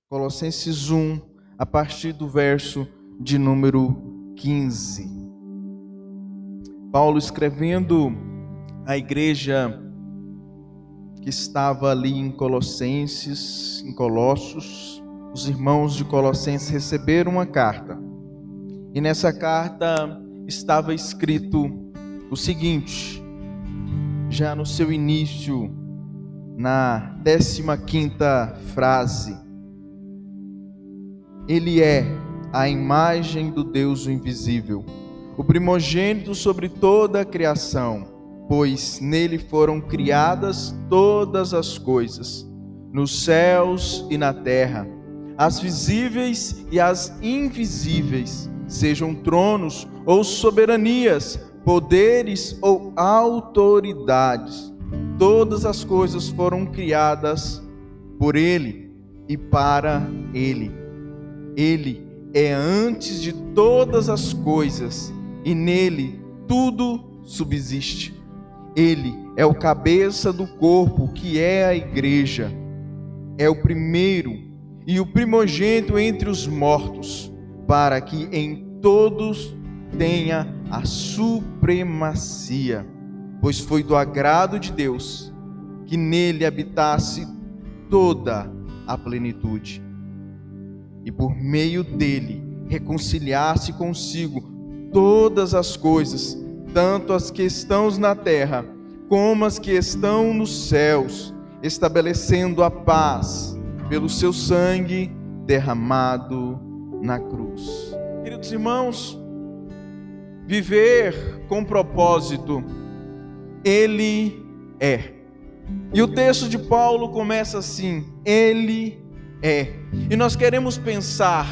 Colossenses 1, a partir do verso de número 15. Paulo escrevendo à igreja que estava ali em Colossenses, em Colossos, os irmãos de Colossenses receberam uma carta. E nessa carta estava escrito o seguinte, já no seu início, na 15ª frase: Ele é a imagem do Deus invisível, o primogênito sobre toda a criação, pois nele foram criadas todas as coisas, nos céus e na terra, as visíveis e as invisíveis, sejam tronos ou soberanias, poderes ou autoridades. Todas as coisas foram criadas por Ele e para Ele. Ele é antes de todas as coisas e nele tudo subsiste. Ele é o cabeça do corpo, que é a igreja. É o primeiro e o primogênito entre os mortos, para que em todos tenha a supremacia, pois foi do agrado de Deus que nele habitasse toda a plenitude, e por meio dele reconciliasse consigo todas as coisas, tanto as que estão na terra como as que estão nos céus, estabelecendo a paz pelo seu sangue derramado na cruz. Queridos irmãos, viver com propósito, Ele é. E o texto de Paulo começa assim: Ele é. E nós queremos pensar,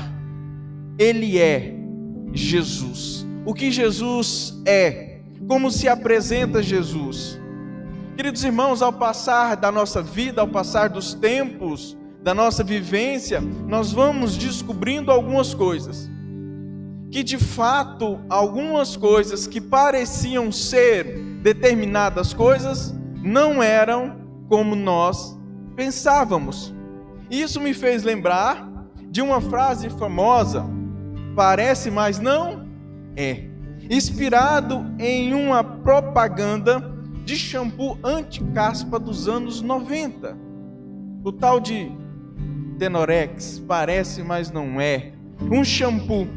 Ele é Jesus. O que Jesus é? Como se apresenta Jesus? Queridos irmãos, ao passar da nossa vida, ao passar dos tempos, da nossa vivência, nós vamos descobrindo algumas coisas. Que de fato, algumas coisas que pareciam ser determinadas coisas, não eram como nós pensávamos. Isso me fez lembrar de uma frase famosa: parece, mas não é. Inspirado em uma propaganda de shampoo anti-caspa dos anos 90. O tal de Tenorex, parece, mas não é. Um shampoo.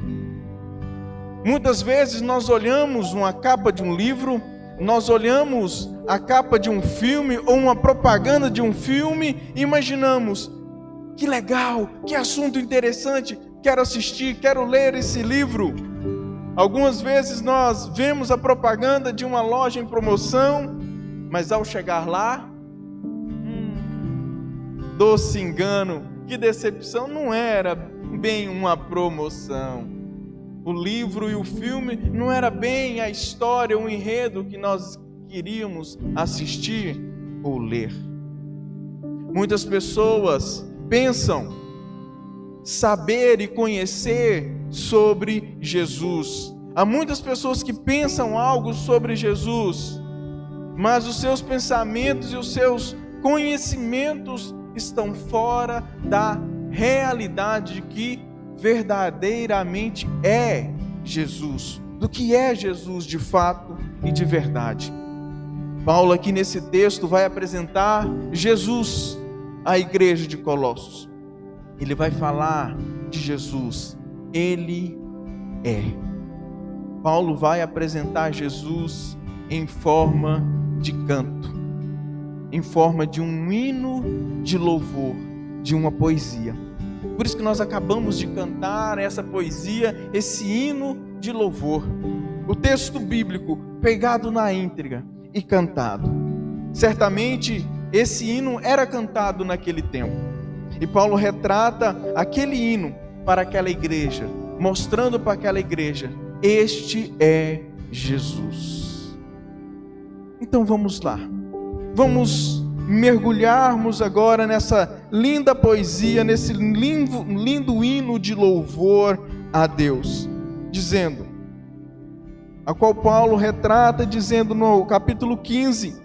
Muitas vezes nós olhamos uma capa de um livro, nós olhamos a capa de um filme ou uma propaganda de um filme e imaginamos: que legal, que assunto interessante, quero assistir, quero ler esse livro. Algumas vezes nós vemos a propaganda de uma loja em promoção, mas ao chegar lá, doce engano, que decepção, não era bem uma promoção. O livro e o filme não era bem a história, o enredo que nós queríamos assistir ou ler. Muitas pessoas pensam saber e conhecer sobre Jesus. Há muitas pessoas que pensam algo sobre Jesus, mas os seus pensamentos e os seus conhecimentos estão fora da realidade de que verdadeiramente é Jesus, do que é Jesus de fato e de verdade. Paulo aqui nesse texto vai apresentar Jesus à igreja de Colossos. Ele vai falar de Jesus, Ele é. Paulo vai apresentar Jesus em forma de canto, em forma de um hino de louvor, de uma poesia. Por isso que nós acabamos de cantar essa poesia, esse hino de louvor. O texto bíblico pegado na íntegra e cantado. Certamente esse hino era cantado naquele tempo. E Paulo retrata aquele hino para aquela igreja, mostrando para aquela igreja: este é Jesus. Então vamos lá. Vamos mergulharmos agora nessa linda poesia, nesse lindo hino de louvor a Deus, dizendo, a qual Paulo retrata dizendo no capítulo 15: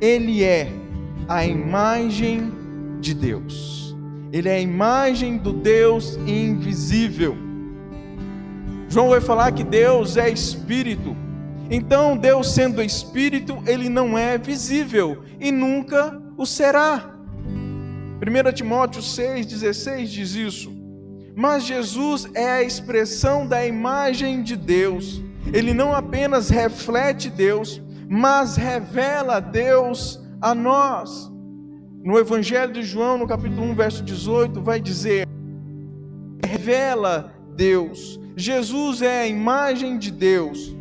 Ele é a imagem de Deus. Ele é a imagem do Deus invisível. João vai falar que Deus é espírito. Então, Deus sendo espírito, ele não é visível e nunca o será. 1 Timóteo 6,16 diz isso. Mas Jesus é a expressão da imagem de Deus. Ele não apenas reflete Deus, mas revela Deus a nós. No Evangelho de João, no capítulo 1, verso 18, vai dizer: revela Deus. Jesus é a imagem de Deus.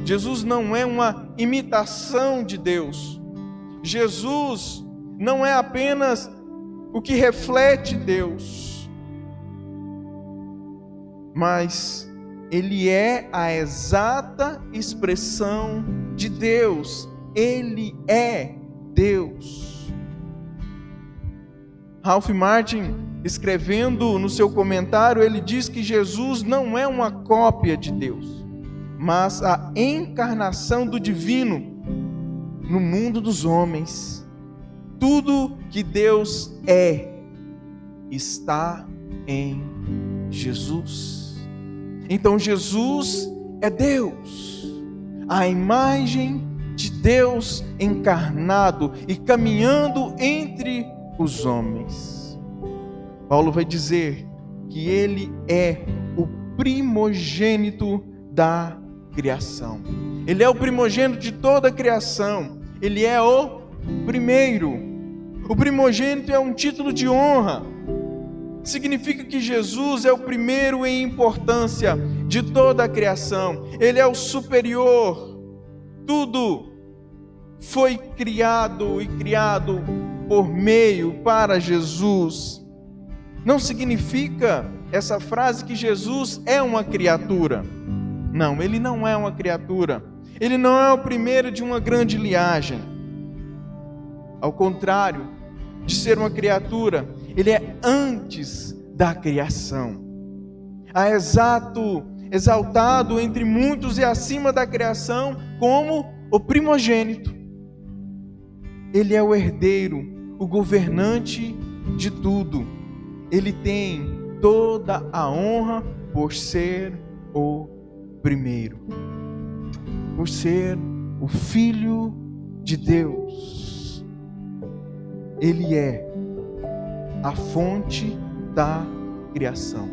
Jesus não é uma imitação de Deus. Jesus não é apenas o que reflete Deus, mas ele é a exata expressão de Deus. Ele é Deus. Ralph Martin, escrevendo no seu comentário, ele diz que Jesus não é uma cópia de Deus, mas a encarnação do divino no mundo dos homens. Tudo que Deus é está em Jesus. Então Jesus é Deus, a imagem de Deus encarnado e caminhando entre os homens. Paulo vai dizer que ele é o primogênito da criação. Ele é o primogênito de toda a criação. Ele é o primeiro. O primogênito é um título de honra. Significa que Jesus é o primeiro em importância de toda a criação. Ele é o superior. Tudo foi criado e criado por meio para Jesus. Não significa essa frase que Jesus é uma criatura. Não, ele não é uma criatura. Ele não é o primeiro de uma grande linhagem. Ao contrário de ser uma criatura, ele é antes da criação. Exaltado entre muitos e acima da criação como o primogênito. Ele é o herdeiro, o governante de tudo. Ele tem toda a honra por ser o primeiro, por ser o Filho de Deus. Ele é a fonte da criação.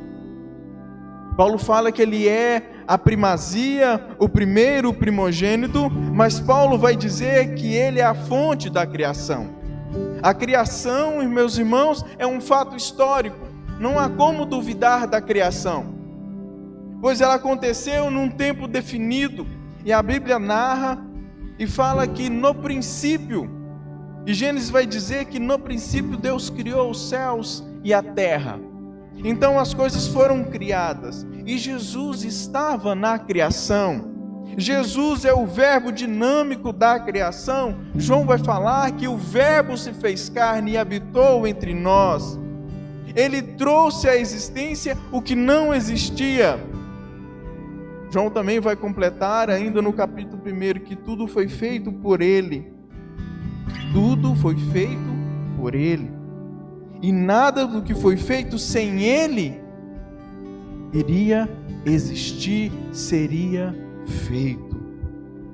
Paulo fala que ele é a primazia, o primeiro, o primogênito, mas Paulo vai dizer que ele é a fonte da criação. A criação, meus irmãos, é um fato histórico. Não há como duvidar da criação, pois ela aconteceu num tempo definido. E a Bíblia narra e fala que no princípio, e Gênesis vai dizer que no princípio Deus criou os céus e a terra. Então as coisas foram criadas e Jesus estava na criação. Jesus é o verbo dinâmico da criação. João vai falar que o verbo se fez carne e habitou entre nós. Ele trouxe à existência o que não existia. João também vai completar ainda no capítulo 1 que tudo foi feito por ele. Tudo foi feito por ele. E nada do que foi feito sem ele iria existir, seria feito.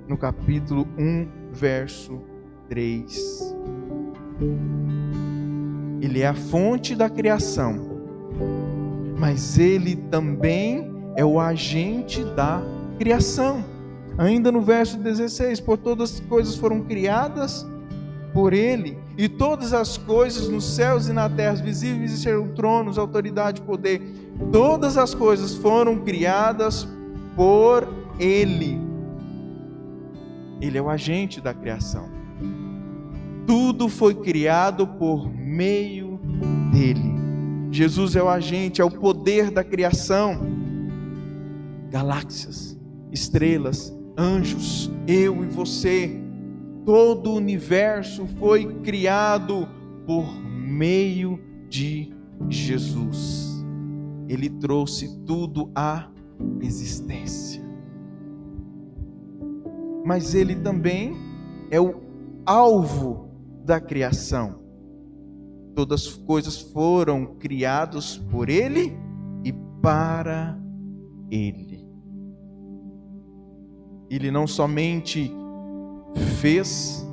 No capítulo 1, verso 3. Ele é a fonte da criação, mas ele também é o agente da criação. Ainda no verso 16, por todas as coisas foram criadas por ele, e todas as coisas nos céus e na terra, visíveis e seus tronos, autoridade e poder, todas as coisas foram criadas por ele. Ele é o agente da criação. Tudo foi criado por meio dele. Jesus é o agente, é o poder da criação. Galáxias, estrelas, anjos, eu e você, todo o universo foi criado por meio de Jesus. Ele trouxe tudo à existência. Mas ele também é o alvo da criação. Todas as coisas foram criadas por Ele e para Ele. Ele não somente fez,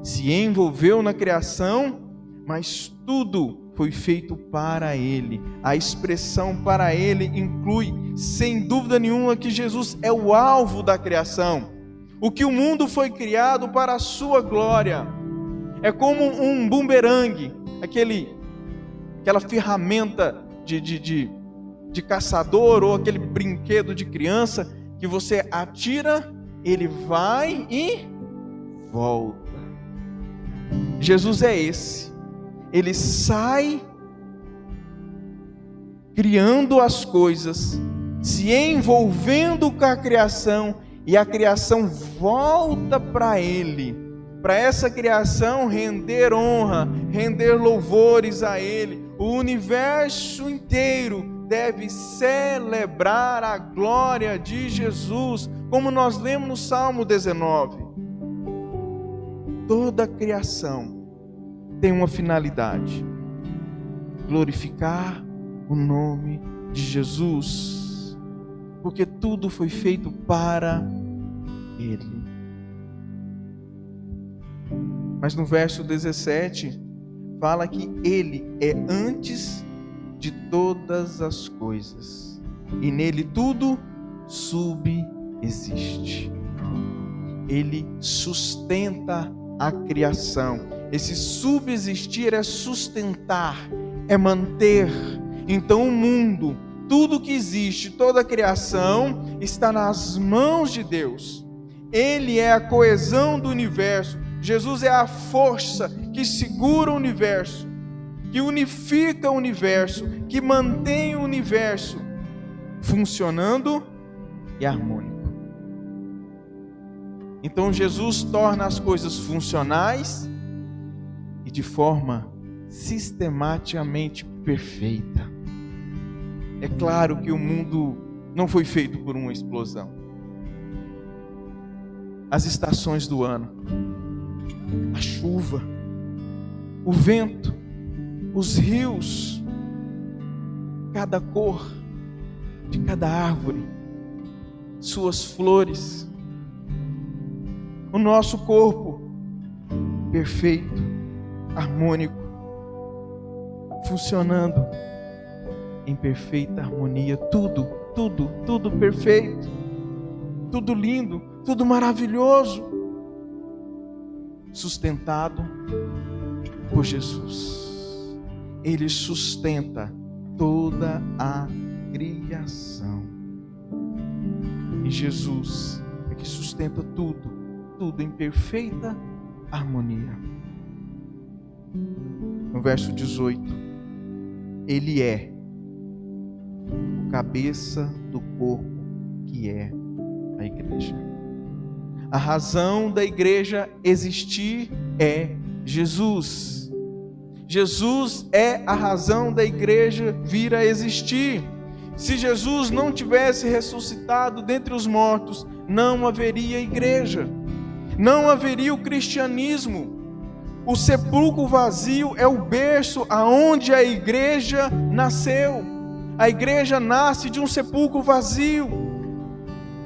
se envolveu na criação, mas tudo foi feito para Ele. A expressão para Ele inclui, sem dúvida nenhuma, que Jesus é o alvo da criação. O que o mundo foi criado para a sua glória. É como um bumerangue, aquela ferramenta de caçador, ou aquele brinquedo de criança que você atira, ele vai e volta. Jesus é esse. Ele sai criando as coisas, se envolvendo com a criação, e a criação volta para Ele, para essa criação render honra, render louvores a Ele. O universo inteiro deve celebrar a glória de Jesus, como nós lemos no Salmo 19. Toda a criação tem uma finalidade: glorificar o nome de Jesus, porque tudo foi feito para Ele. Mas no verso 17 fala que Ele é antes de todas as coisas, e nele tudo subsiste. Ele sustenta a criação. Esse subsistir é sustentar, é manter. Então o mundo, tudo que existe, toda a criação está nas mãos de Deus. Ele é a coesão do universo. Jesus é a força que segura o universo, que unifica o universo, que mantém o universo funcionando e harmônico. Então Jesus torna as coisas funcionais e de forma sistematicamente perfeita. É claro que o mundo não foi feito por uma explosão. As estações do ano, a chuva, o vento, os rios, cada cor de cada árvore, suas flores, o nosso corpo perfeito, harmônico, funcionando em perfeita harmonia, tudo perfeito, tudo lindo, tudo maravilhoso, sustentado por Jesus. Ele sustenta toda a criação. E Jesus é que sustenta tudo em perfeita harmonia. No verso 18, Ele é o cabeça do corpo, que é a igreja. A razão da igreja existir é Jesus. Jesus é a razão da igreja vir a existir. Se Jesus não tivesse ressuscitado dentre os mortos, não haveria igreja, não haveria o cristianismo. O sepulcro vazio é o berço aonde a igreja nasceu. A igreja nasce de um sepulcro vazio.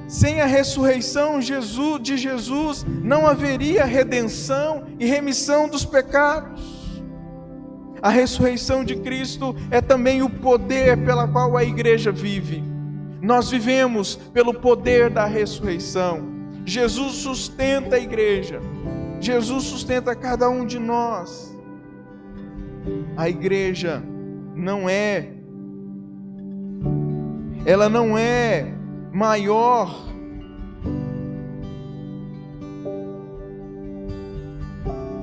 Sem a ressurreição de Jesus, não haveria redenção e remissão dos pecados. A ressurreição de Cristo é também o poder pela qual a igreja vive. Nós vivemos pelo poder da ressurreição. Jesus sustenta a igreja. Jesus sustenta cada um de nós. A igreja ela não é maior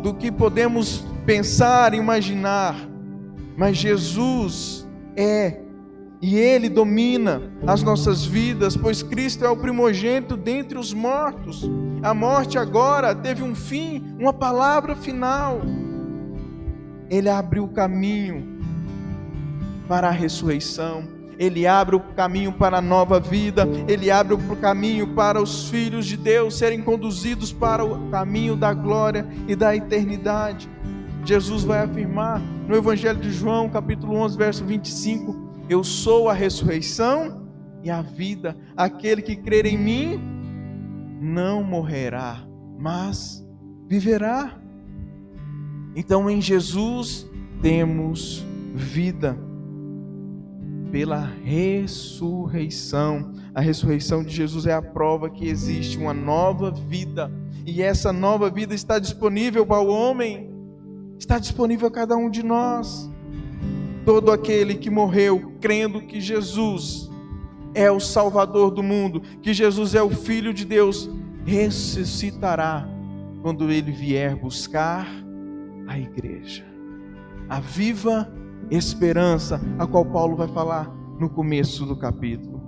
do que podemos pensar, imaginar, mas Jesus é, e Ele domina as nossas vidas, pois Cristo é o primogênito dentre os mortos. A morte agora teve um fim, uma palavra final. Ele abriu o caminho para a ressurreição. Ele abre o caminho para a nova vida. Ele abre o caminho para os filhos de Deus serem conduzidos para o caminho da glória e da eternidade. Jesus vai afirmar no Evangelho de João, capítulo 11, verso 25: eu sou a ressurreição e a vida. Aquele que crer em mim não morrerá, mas viverá. Então em Jesus temos vida pela ressurreição. A ressurreição de Jesus é a prova que existe uma nova vida, e essa nova vida está disponível para o homem, está disponível a cada um de nós. Todo aquele que morreu crendo que Jesus é o Salvador do mundo, que Jesus é o Filho de Deus, ressuscitará quando ele vier buscar a igreja. A viva esperança, a qual Paulo vai falar no começo do capítulo.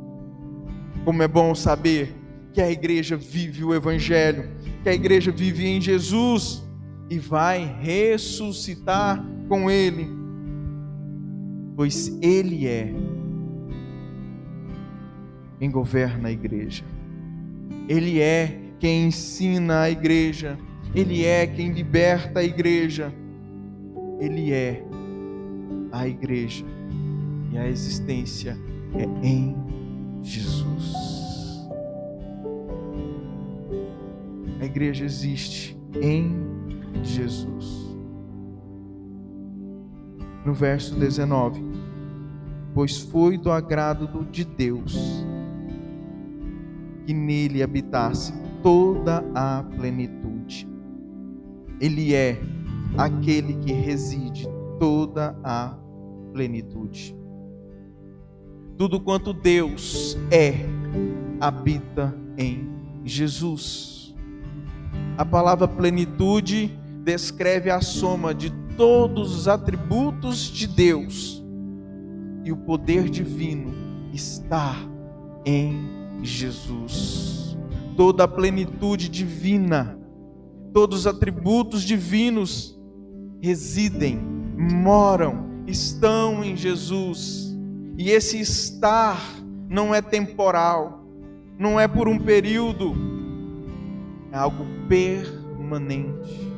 Como é bom saber que a igreja vive o Evangelho, que a igreja vive em Jesus e vai ressuscitar com Ele, pois Ele é quem governa a igreja, Ele é quem ensina a igreja, Ele é quem liberta a igreja, Ele é a igreja, e a existência é em Jesus. A igreja existe em Jesus. No verso 19: pois foi do agrado de Deus que nele habitasse toda a plenitude. Ele é aquele que reside toda a plenitude. Tudo quanto Deus é, habita em Jesus. A palavra plenitude descreve a soma de todos os atributos de Deus, e o poder divino está em Jesus. Toda a plenitude divina, todos os atributos divinos residem, moram, estão em Jesus. E esse estar não é temporal, não é por um período, é algo permanente.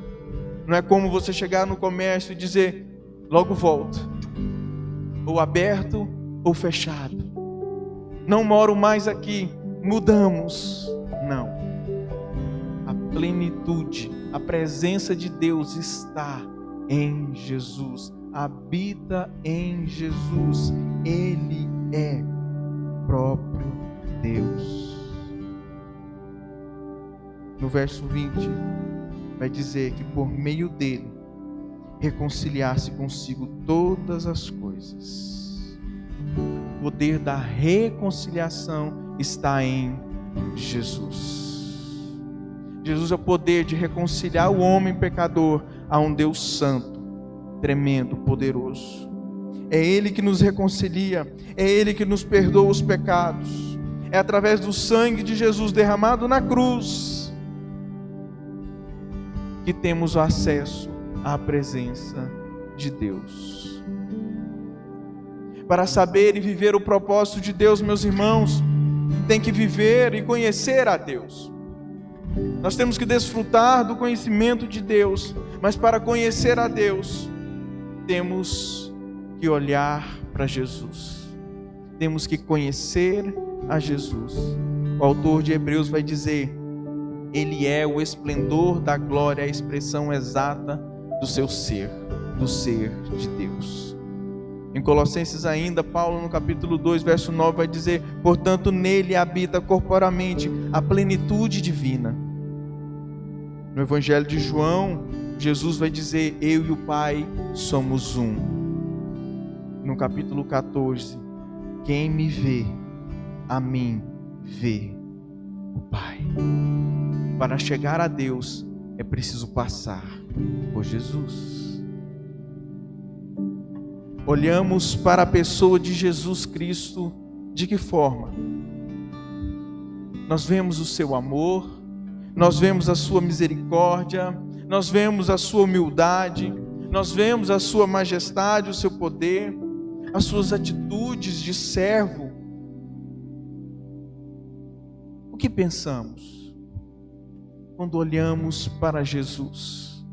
Não é como você chegar no comércio e dizer, logo volto, ou aberto ou fechado. Não moro mais aqui, mudamos. Não. A plenitude, a presença de Deus está em Jesus, habita em Jesus. Ele é próprio Deus. No verso 20 vai dizer que por meio dele reconciliar-se consigo todas as coisas. O poder da reconciliação está em Jesus. Jesus é o poder de reconciliar o homem pecador a um Deus santo, tremendo, poderoso. É Ele que nos reconcilia, é Ele que nos perdoa os pecados. É através do sangue de Jesus derramado na cruz que temos o acesso à presença de Deus. Para saber e viver o propósito de Deus, meus irmãos, tem que viver e conhecer a Deus. Nós temos que desfrutar do conhecimento de Deus, mas para conhecer a Deus, temos que olhar para Jesus. Temos que conhecer a Jesus. O autor de Hebreus vai dizer: Ele é o esplendor da glória, a expressão exata do seu ser, do ser de Deus. Em Colossenses ainda, Paulo no capítulo 2, verso 9 vai dizer: portanto nele habita corporalmente a plenitude divina. No Evangelho de João, Jesus vai dizer: eu e o Pai somos um. No capítulo 14, quem me vê, a mim vê o Pai. Para chegar a Deus é preciso passar por Jesus. Olhamos para a pessoa de Jesus Cristo de que forma? Nós vemos o seu amor, nós vemos a sua misericórdia, nós vemos a sua humildade, nós vemos a sua majestade, o seu poder, as suas atitudes de servo. O que pensamos quando olhamos para Jesus?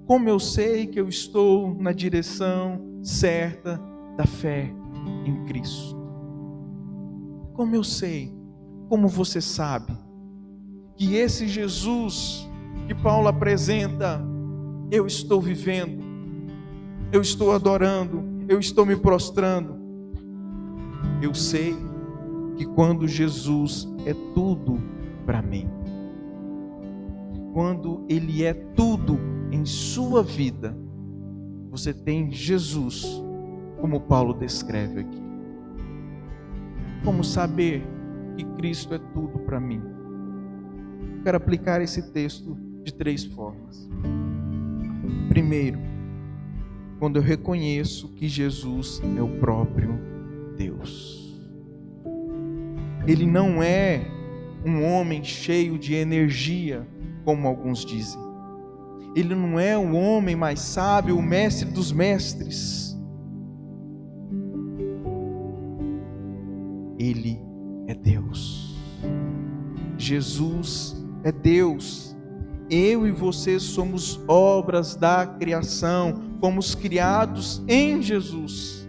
Como eu sei que eu estou na direção certa da fé em Cristo? Como eu sei, como você sabe, que esse Jesus que Paulo apresenta, eu estou vivendo, eu estou adorando, eu estou me prostrando? Eu sei que quando Jesus é tudo para mim, quando Ele é tudo em sua vida, você tem Jesus, como Paulo descreve aqui. Como saber que Cristo é tudo para mim? Eu quero aplicar esse texto de 3 formas. Primeiro, quando eu reconheço que Jesus é o próprio Deus. Ele não é um homem cheio de energia, como alguns dizem. Ele não é o homem mais sábio, o mestre dos mestres. Ele é Deus. Jesus é Deus. Eu e você somos obras da criação, fomos criados em Jesus.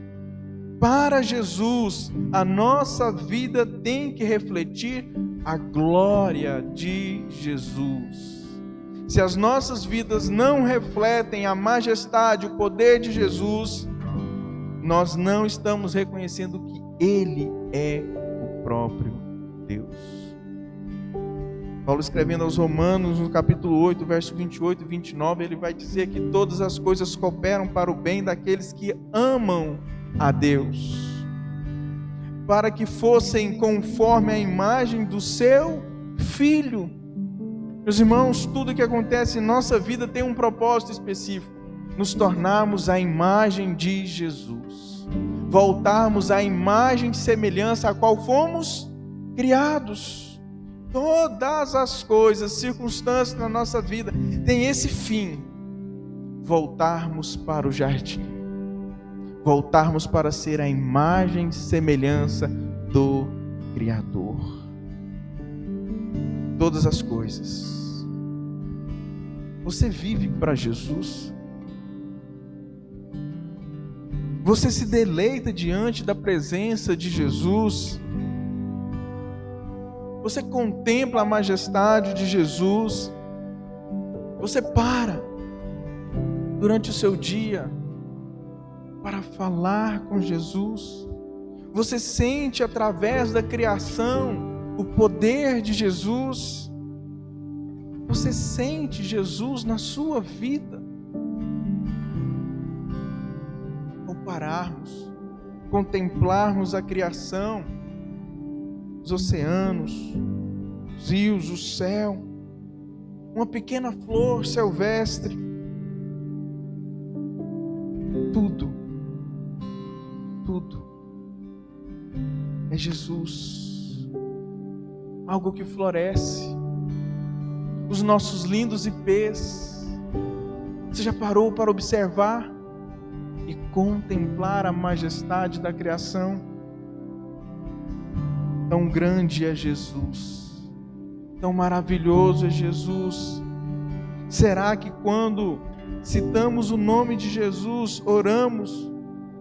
Para Jesus, a nossa vida tem que refletir a glória de Jesus. Se as nossas vidas não refletem a majestade, o poder de Jesus, nós não estamos reconhecendo que Ele é o próprio Deus. Paulo, escrevendo aos Romanos, no capítulo 8, verso 28 e 29, ele vai dizer que todas as coisas cooperam para o bem daqueles que amam a Deus, para que fossem conforme a imagem do seu Filho. Meus irmãos, tudo que acontece em nossa vida tem um propósito específico: nos tornarmos a imagem de Jesus, voltarmos à imagem e semelhança a qual fomos criados. Todas as coisas, circunstâncias na nossa vida têm esse fim: voltarmos para o jardim, voltarmos para ser a imagem e semelhança do Criador. Todas as coisas. Você vive para Jesus? Você se deleita diante da presença de Jesus? Você contempla a majestade de Jesus? Você para durante o seu dia para falar com Jesus? Você sente através da criação o poder de Jesus? Você sente Jesus na sua vida? Ao pararmos, contemplarmos a criação, os oceanos, os rios, o céu, uma pequena flor silvestre, tudo é Jesus, algo que floresce. Os nossos lindos ipês, você já parou para observar e contemplar a majestade da criação? Tão grande é Jesus, tão maravilhoso é Jesus. Será que quando citamos o nome de Jesus, oramos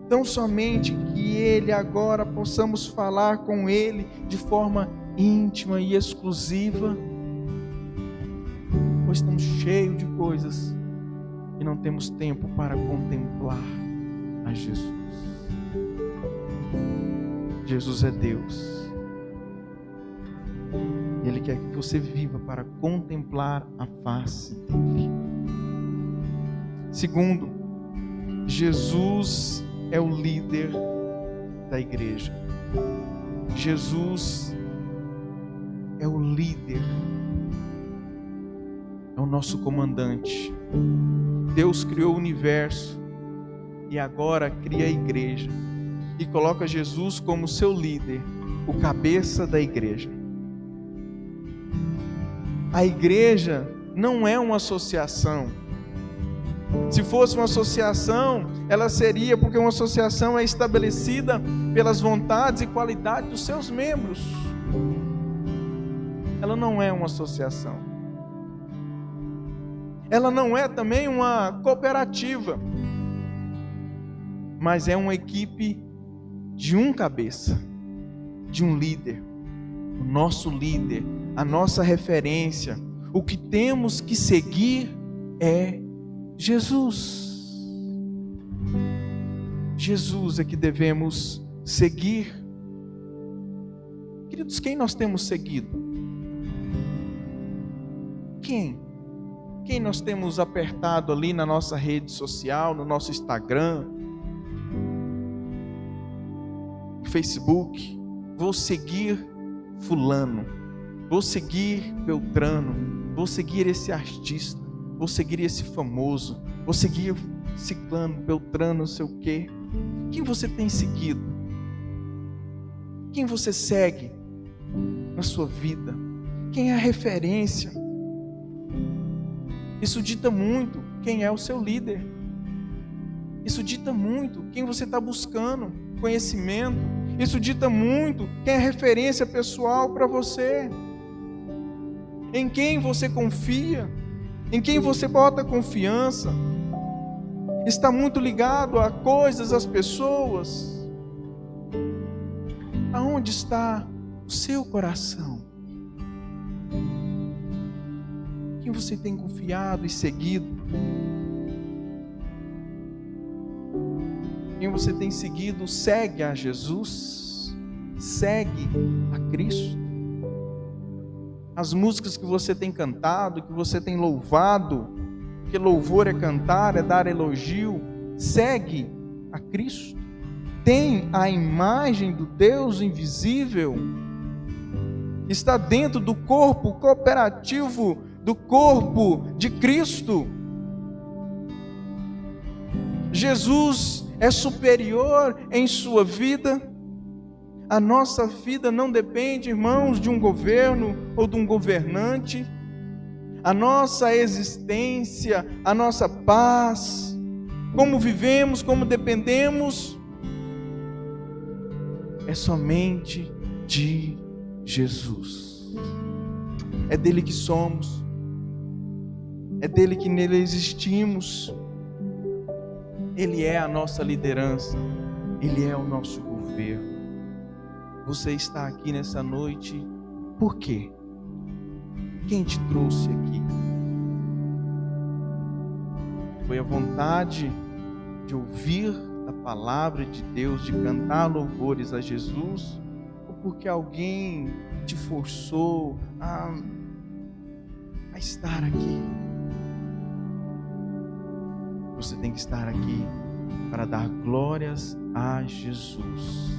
tão somente que Ele agora possamos falar com Ele de forma íntima e exclusiva? Ou estamos cheios de coisas e não temos tempo para contemplar a Jesus? Jesus é Deus. Ele quer que você viva para contemplar a face dele. Segundo, Jesus é o líder da igreja. Jesus é o líder, é o nosso comandante. Deus criou o universo e agora cria a igreja e coloca Jesus como seu líder, o cabeça da igreja. A igreja não é uma associação. Se fosse uma associação, ela seria porque uma associação é estabelecida pelas vontades e qualidades dos seus membros. Ela não é uma associação. Ela não é também uma cooperativa, mas é uma equipe de um cabeça, de um líder. O nosso líder, a nossa referência, o que temos que seguir é Jesus. Jesus é que devemos seguir. Queridos, quem nós temos seguido? Quem nós temos apertado ali na nossa rede social, no nosso Instagram, Facebook? Vou seguir fulano, vou seguir Beltrano, vou seguir esse artista, vou seguir esse famoso, vou seguir ciclano, Beltrano, não sei o quê. Quem você tem seguido? Quem você segue na sua vida? Quem é a referência? Isso dita muito quem é o seu líder. Isso dita muito quem você está buscando conhecimento. Isso dita muito quem é referência pessoal para você. Em quem você confia, em quem você bota confiança. Está muito ligado a coisas, às pessoas. Aonde está o seu coração? Quem você tem confiado e seguido? Quem você tem seguido segue a Jesus? Segue a Cristo? As músicas que você tem cantado, que você tem louvado, porque louvor é cantar, é dar elogio, segue a Cristo? Tem a imagem do Deus invisível? Está dentro do corpo cooperativo, do corpo de Cristo? Jesus é superior em sua vida? A nossa vida não depende, irmãos, de um governo ou de um governante. A nossa existência, a nossa paz, como vivemos, como dependemos, é somente de Jesus. É dele que somos, é dele que nele existimos. Ele é a nossa liderança, ele é o nosso governo. Você está aqui nessa noite, por quê? Quem te trouxe aqui? Foi a vontade de ouvir a palavra de Deus, de cantar louvores a Jesus? Ou porque alguém te forçou a estar aqui? Você tem que estar aqui para dar glórias a Jesus,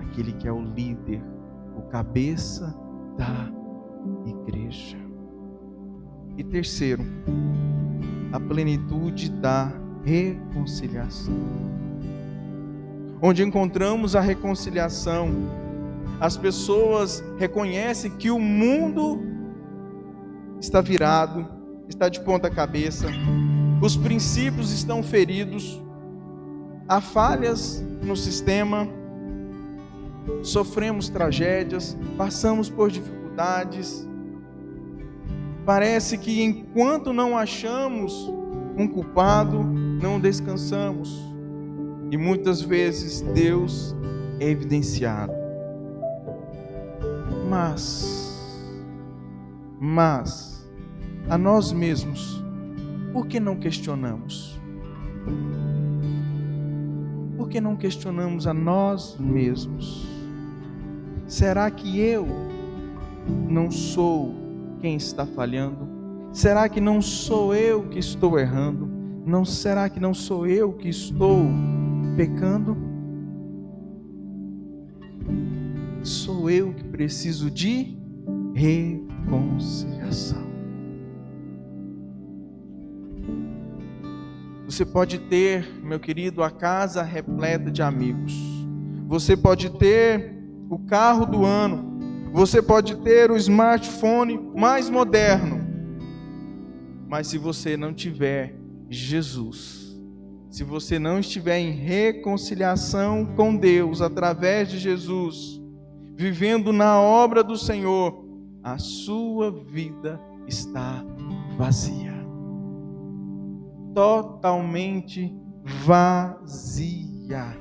aquele que é o líder, o cabeça da igreja. E terceiro, a plenitude da reconciliação. Onde encontramos a reconciliação, as pessoas reconhecem que o mundo está virado, está de ponta cabeça, os princípios estão feridos, há falhas no sistema, sofremos tragédias, passamos por dificuldades. Parece que enquanto não achamos um culpado, não descansamos. E muitas vezes Deus é evidenciado. Mas a nós mesmos, por que não questionamos? Por que não questionamos a nós mesmos? Será que eu não sou quem está falhando? Será que não sou eu que estou errando? Será que não sou eu que estou pecando? Sou eu que preciso de reconciliação. Você pode ter, meu querido, a casa repleta de amigos. Você pode ter o carro do ano. Você pode ter o smartphone mais moderno. Mas se você não tiver Jesus, se você não estiver em reconciliação com Deus através de Jesus, vivendo na obra do Senhor, a sua vida está vazia. totalmente vazia.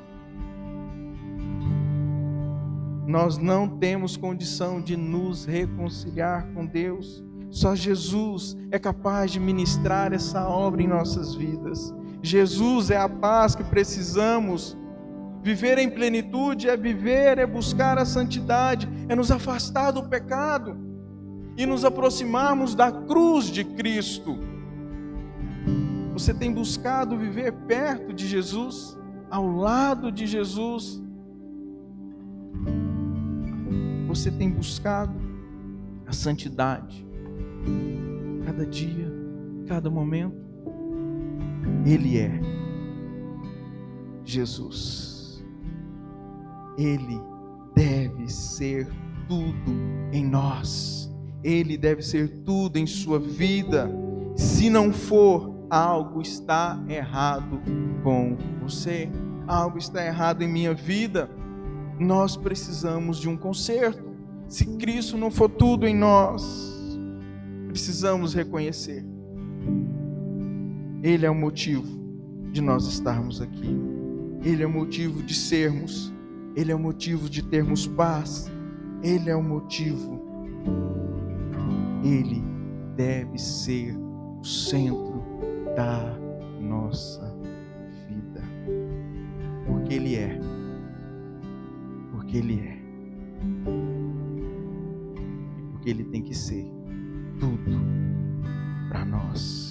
Nós não temos condição de nos reconciliar com Deus. Só Jesus é capaz de ministrar essa obra em nossas vidas. Jesus é a paz que precisamos. Viver em plenitude é viver, é buscar a santidade, é nos afastar do pecado e nos aproximarmos da cruz de Cristo. Você tem buscado viver perto de Jesus, ao lado de Jesus? Você tem buscado a santidade, cada dia, cada momento? Ele é Jesus. Ele deve ser tudo em nós. Ele deve ser tudo em sua vida. Se não for, algo está errado com você. Algo está errado em minha vida. Nós precisamos de um conserto. Se Cristo não for tudo em nós, precisamos reconhecer. Ele é o motivo de nós estarmos aqui. Ele é o motivo de sermos. Ele é o motivo de termos paz. Ele é o motivo. Ele deve ser o centro da nossa vida. Porque Ele é. Porque Ele é. E porque Ele tem que ser tudo para nós.